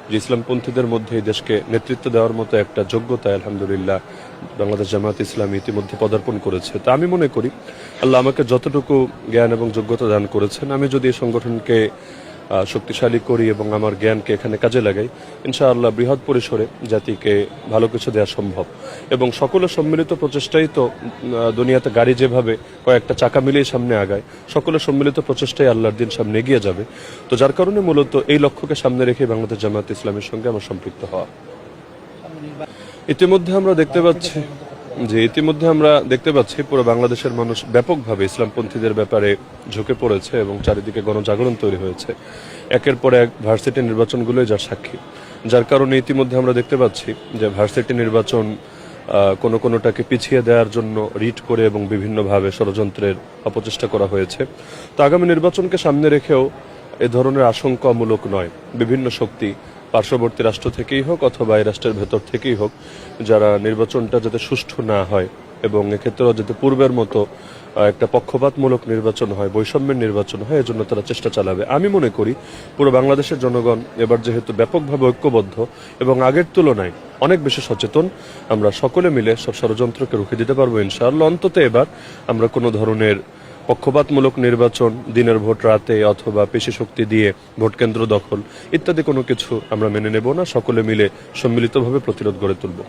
যে ইসলামপন্থীদের মধ্যে এই দেশকে নেতৃত্ব দেওয়ার মতো একটা যোগ্যতা আলহামদুলিল্লাহ বাংলাদেশ জামায়াত ইসলামী ইতিমধ্যে পদার্পণ করেছে। তা আমি মনে করি আল্লাহ আমাকে যতটুকু জ্ঞান এবং যোগ্যতা দান করেছেন, আমি যদি এই সংগঠনকে শক্তিশালী করি এবং আমার জ্ঞানকে এখানে কাজে লাগাই, ইনশাআল্লাহ বৃহৎ পরিসরে জাতিকে ভালো কিছু দেওয়া সম্ভব। এবং সকলের সম্মিলিত প্রচেষ্টাই তো দুনিয়াতে গাড়ি যেভাবে কয়েকটা চাকা মিলিয়ে সামনে আগায়, সকলের সম্মিলিত প্রচেষ্টাই আল্লাহর দিন সামনে এগিয়ে যাবে। তো যার কারণে মূলত এই লক্ষ্যকে সামনে রেখে বাংলাদেশ জামায়াত ইসলামের সঙ্গে আমার সম্পৃক্ত হওয়া। ইতিমধ্যে আমরা দেখতে পাচ্ছি পুরো বাংলাদেশের মানুষ ব্যাপকভাবে ইসলামপন্থীদের ব্যাপারে ঝুঁকে পড়েছে এবং চারিদিকে গণজাগরণ তৈরি হয়েছে। একের পর এক ভার্সিটি নির্বাচনগুলোই যার সাক্ষী। যার কারণে ইতিমধ্যে আমরা দেখতে পাচ্ছি যে ভার্সিটি নির্বাচন কোনোটাকে পিছিয়ে দেওয়ার জন্য রিট করে এবং বিভিন্নভাবে ষড়যন্ত্রের অপচেষ্টা করা হয়েছে। তো আগামী নির্বাচনকে সামনে রেখেও এ ধরনের আশঙ্কামূলক নয়, বিভিন্ন শক্তি পার্শ্ববর্তী রাষ্ট্র থেকেই হোক অথবা এই রাষ্ট্রের ভেতর থেকেই হোক, যারা নির্বাচনটা যাতে সুষ্ঠু না হয় এবং এক্ষেত্রেও যাতে পূর্বের মতো একটা পক্ষপাতমূলক নির্বাচন হয়, বৈষম্যের নির্বাচন হয়, এজন্য তারা চেষ্টা চালাবে। আমি মনে করি পুরো বাংলাদেশের জনগণ এবার যেহেতু ব্যাপকভাবে ঐক্যবদ্ধ এবং আগের তুলনায় অনেক বেশি সচেতন, আমরা সকলে মিলে সব ষড়যন্ত্রকে রুখে দিতে পারবো ইনশাআল্লাহ। অন্তত এবার আমরা কোনো ধরনের পক্ষপাতমূলক নির্বাচন, দিনের ভোট রাতে অথবা পেশি শক্তি দিয়ে ভোট কেন্দ্র দখল ইত্যাদি কোনো কিছু আমরা মেনে নেব না। সকলে মিলে সম্মিলিতভাবে প্রতিরোধ গড়ে তুলব।